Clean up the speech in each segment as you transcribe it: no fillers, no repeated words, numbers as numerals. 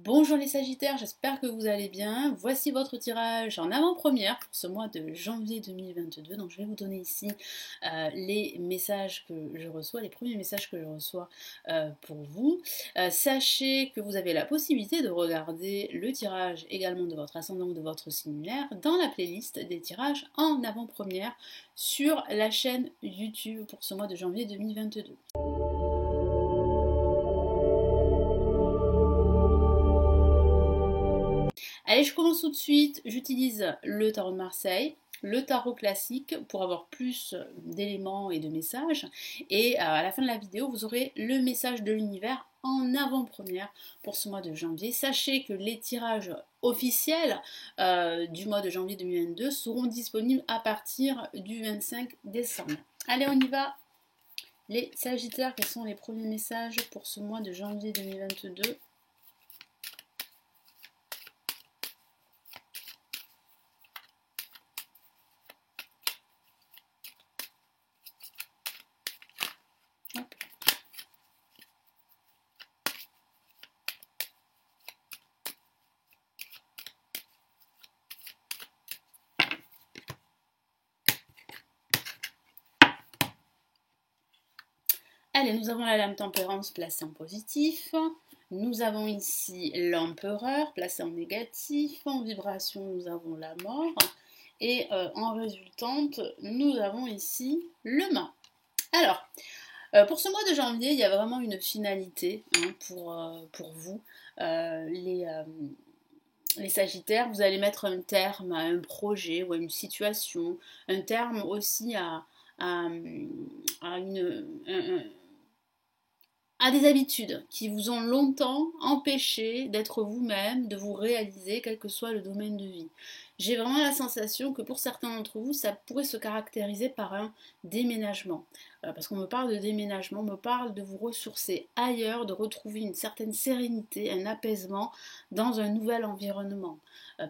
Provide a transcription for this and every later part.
Bonjour les Sagittaires, j'espère que vous allez bien. Voici votre tirage en avant-première pour ce mois de janvier 2022. Donc je vais vous donner ici les messages que je reçois, les premiers messages que je reçois pour vous. Sachez que vous avez la possibilité de regarder le tirage également de votre ascendant ou de votre signe lunaire dans la playlist des tirages en avant-première sur la chaîne YouTube pour ce mois de janvier 2022. Allez, je commence tout de suite. J'utilise le tarot de Marseille, le tarot classique pour avoir plus d'éléments et de messages. Et à la fin de la vidéo, vous aurez le message de l'univers en avant-première pour ce mois de janvier. Sachez que les tirages officiels du mois de janvier 2022 seront disponibles à partir du 25 décembre. Allez, on y va. Les Sagittaires, quels sont les premiers messages pour ce mois de janvier 2022 ? Allez, nous avons la lame tempérance placée en positif. Nous avons ici l'empereur placé en négatif. En vibration, nous avons la mort. Et en résultante, nous avons ici le mât. Alors, pour ce mois de janvier, il y a vraiment une finalité pour vous, les Sagittaires. Vous allez mettre un terme à un projet ou à une situation, un terme aussi à des habitudes qui vous ont longtemps empêché d'être vous-même, de vous réaliser, quel que soit le domaine de vie. J'ai vraiment la sensation que pour certains d'entre vous, ça pourrait se caractériser par un déménagement. Parce qu'on me parle de déménagement, on me parle de vous ressourcer ailleurs, de retrouver une certaine sérénité, un apaisement dans un nouvel environnement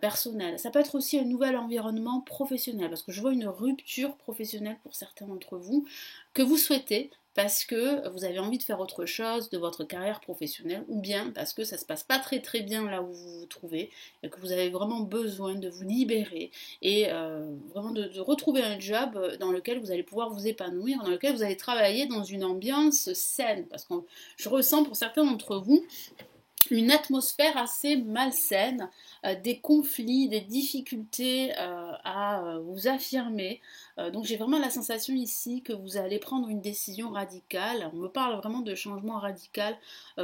personnel. Ça peut être aussi un nouvel environnement professionnel, parce que je vois une rupture professionnelle pour certains d'entre vous que vous souhaitez, parce que vous avez envie de faire autre chose de votre carrière professionnelle, ou bien parce que ça se passe pas très bien là où vous vous trouvez, et que vous avez vraiment besoin de vous libérer et vraiment de retrouver un job dans lequel vous allez pouvoir vous épanouir, dans lequel vous allez travailler dans une ambiance saine, parce que je ressens pour certains d'entre vous une atmosphère assez malsaine, des conflits, des difficultés à vous affirmer. Donc j'ai vraiment la sensation ici que vous allez prendre une décision radicale. On me parle vraiment de changement radical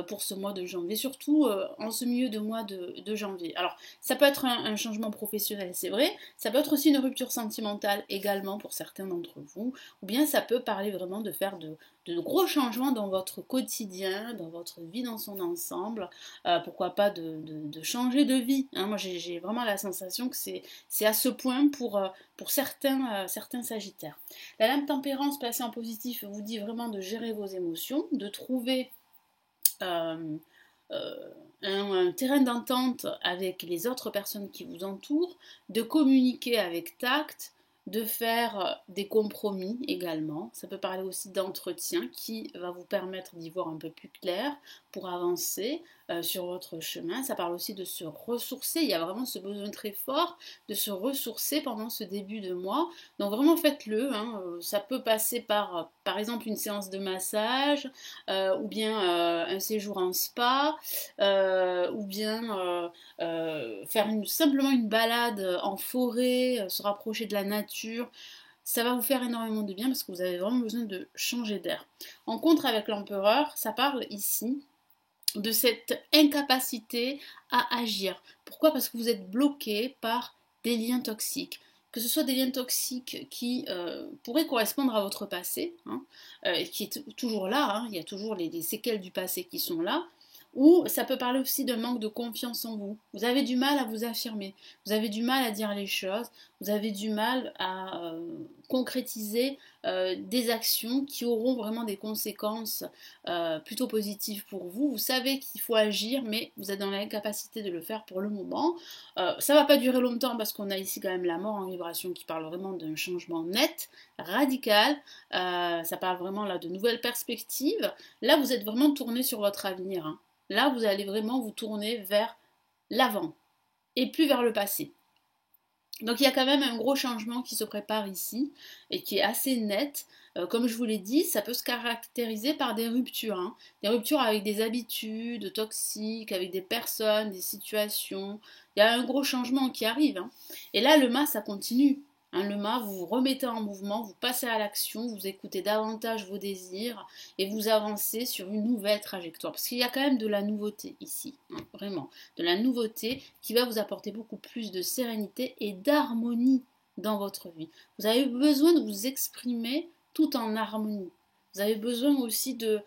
pour ce mois de janvier, surtout en ce milieu de mois de janvier. Alors ça peut être un changement professionnel, c'est vrai, ça peut être aussi une rupture sentimentale également pour certains d'entre vous, ou bien ça peut parler vraiment de faire de gros changements dans votre quotidien, dans votre vie dans son ensemble. Pourquoi pas de changer de vie, hein. Moi j'ai vraiment la sensation que c'est à ce point pour certains Sagittaires. La lame tempérance placée en positif vous dit vraiment de gérer vos émotions, de trouver euh, un terrain d'entente avec les autres personnes qui vous entourent, de communiquer avec tact, de faire des compromis également. Ça peut parler aussi d'entretien qui va vous permettre d'y voir un peu plus clair pour avancer sur votre chemin. Ça parle aussi de se ressourcer. Il y a vraiment ce besoin très fort de se ressourcer pendant ce début de mois. Donc vraiment faites-le, hein. Ça peut passer par exemple une séance de massage ou bien un séjour en spa ou bien faire simplement une balade en forêt, se rapprocher de la nature. Ça va vous faire énormément de bien parce que vous avez vraiment besoin de changer d'air. En contre avec l'empereur, ça parle ici de cette incapacité à agir. Pourquoi ? Parce que vous êtes bloqué par des liens toxiques. Que ce soit des liens toxiques qui pourraient correspondre à votre passé, hein, qui est toujours là, hein, il y a toujours les séquelles du passé qui sont là, ou ça peut parler aussi d'un manque de confiance en vous. Vous avez du mal à vous affirmer, vous avez du mal à dire les choses, vous avez du mal à concrétiser des actions qui auront vraiment des conséquences plutôt positives pour vous. Vous savez qu'il faut agir, mais vous êtes dans l'incapacité de le faire pour le moment. Ça va pas durer longtemps parce qu'on a ici quand même la mort en vibration qui parle vraiment d'un changement net, radical. Ça parle vraiment là de nouvelles perspectives. Là, vous êtes vraiment tourné sur votre avenir, hein. Là, vous allez vraiment vous tourner vers l'avant et plus vers le passé. Donc il y a quand même un gros changement qui se prépare ici et qui est assez net. Comme je vous l'ai dit, ça peut se caractériser par des ruptures. Hein. Des ruptures avec des habitudes toxiques, avec des personnes, des situations. Il y a un gros changement qui arrive. Hein. Et là, le mât, ça continue. Hein, le mât, vous vous remettez en mouvement, vous passez à l'action, vous écoutez davantage vos désirs et vous avancez sur une nouvelle trajectoire. Parce qu'il y a quand même de la nouveauté ici, hein, vraiment. De la nouveauté qui va vous apporter beaucoup plus de sérénité et d'harmonie dans votre vie. Vous avez besoin de vous exprimer tout en harmonie. Vous avez besoin aussi de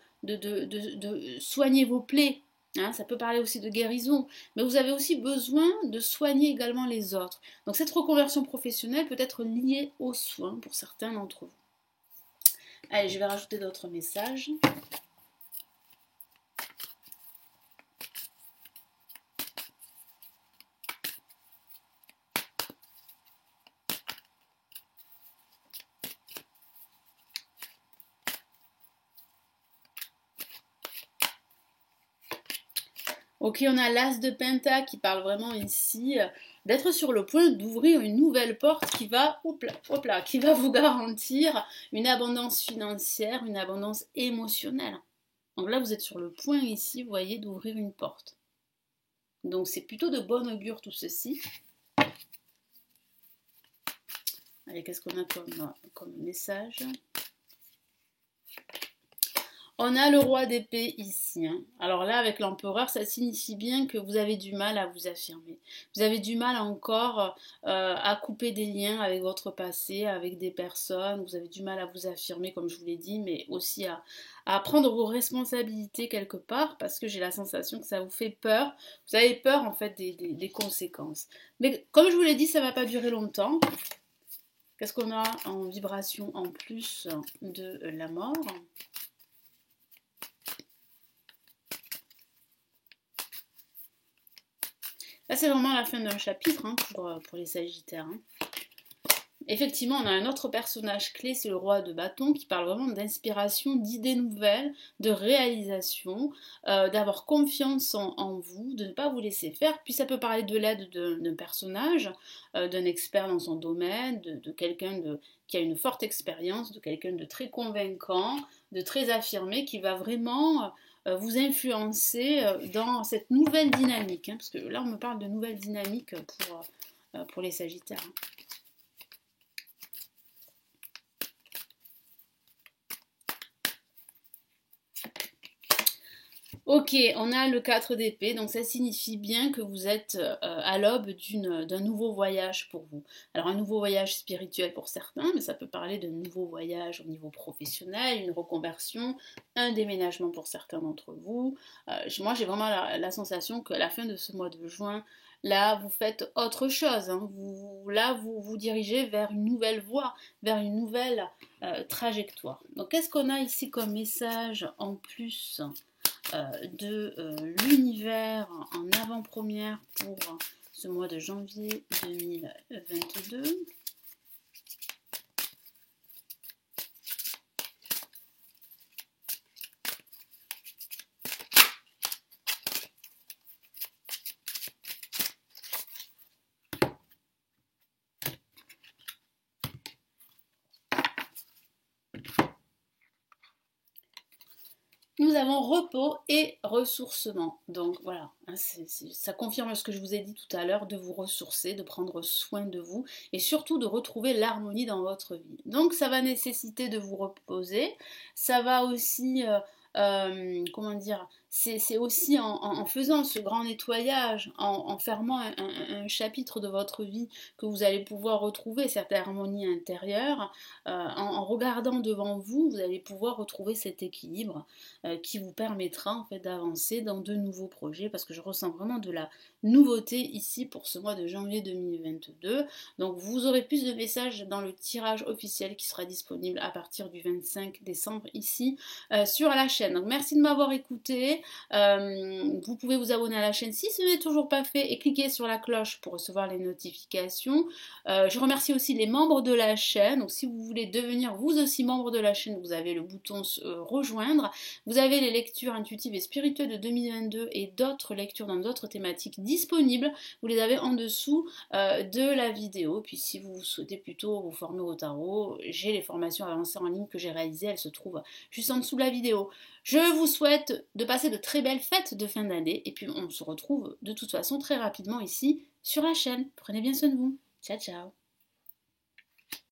soigner vos plaies. Hein, ça peut parler aussi de guérison, mais vous avez aussi besoin de soigner également les autres. Donc cette reconversion professionnelle peut être liée aux soins pour certains d'entre vous. Allez, je vais rajouter d'autres messages. Ok, on a l'As de Penta qui parle vraiment ici d'être sur le point d'ouvrir une nouvelle porte qui va, qui va vous garantir une abondance financière, une abondance émotionnelle. Donc là, vous êtes sur le point ici, vous voyez, d'ouvrir une porte. Donc c'est plutôt de bon augure tout ceci. Allez, qu'est-ce qu'on a comme message ? On a le roi d'épée ici. Hein. Alors là, avec l'empereur, ça signifie bien que vous avez du mal à vous affirmer. Vous avez du mal encore à couper des liens avec votre passé, avec des personnes. Vous avez du mal à vous affirmer, comme je vous l'ai dit, mais aussi à prendre vos responsabilités quelque part, parce que j'ai la sensation que ça vous fait peur. Vous avez peur, en fait, des conséquences. Mais comme je vous l'ai dit, ça ne va pas durer longtemps. Qu'est-ce qu'on a en vibration en plus de la mort ? Là, c'est vraiment la fin d'un chapitre hein, pour les Sagittaires. Hein. Effectivement, on a un autre personnage clé, c'est le roi de bâton, qui parle vraiment d'inspiration, d'idées nouvelles, de réalisation, d'avoir confiance en vous, de ne pas vous laisser faire. Puis ça peut parler de l'aide d'un personnage, d'un expert dans son domaine, de quelqu'un qui a une forte expérience, de quelqu'un de très convaincant, de très affirmé, qui va vraiment vous influencer dans cette nouvelle dynamique. Hein, parce que là, on me parle de nouvelle dynamique pour les Sagittaires. Hein. Ok, on a le 4 d'épée, donc ça signifie bien que vous êtes à l'aube d'un nouveau voyage pour vous. Alors un nouveau voyage spirituel pour certains, mais ça peut parler d'un nouveau voyage au niveau professionnel, une reconversion, un déménagement pour certains d'entre vous. Moi j'ai vraiment la sensation qu'à la fin de ce mois de juin, là vous faites autre chose. Hein. Vous vous dirigez vers une nouvelle voie, vers une nouvelle trajectoire. Donc qu'est-ce qu'on a ici comme message en plus de l'univers en avant-première pour ce mois de janvier 2022. Nous avons repos et ressourcement. Donc voilà, hein, ça confirme ce que je vous ai dit tout à l'heure, de vous ressourcer, de prendre soin de vous et surtout de retrouver l'harmonie dans votre vie. Donc ça va nécessiter de vous reposer, ça va aussi, comment dire, c'est aussi en faisant ce grand nettoyage, en fermant un chapitre de votre vie que vous allez pouvoir retrouver cette harmonie intérieure. En regardant devant vous, vous allez pouvoir retrouver cet équilibre qui vous permettra en fait d'avancer dans de nouveaux projets parce que je ressens vraiment de la nouveauté ici pour ce mois de janvier 2022. Donc vous aurez plus de messages dans le tirage officiel qui sera disponible à partir du 25 décembre ici sur la chaîne. Donc merci de m'avoir écouté. Vous pouvez vous abonner à la chaîne si ce n'est toujours pas fait et cliquer sur la cloche pour recevoir les notifications. Je remercie aussi les membres de la chaîne. Donc si vous voulez devenir vous aussi membre de la chaîne, vous avez le bouton rejoindre. Vous avez les lectures intuitives et spirituelles de 2022 et d'autres lectures dans d'autres thématiques disponibles. Vous les avez en dessous de la vidéo. Puis si vous souhaitez plutôt vous former au tarot, j'ai les formations avancées en ligne que j'ai réalisées. Elles se trouvent juste en dessous de la vidéo. Je vous souhaite de passer de très belles fêtes de fin d'année. Et puis on se retrouve de toute façon très rapidement ici sur la chaîne. Prenez bien soin de vous. Ciao ciao.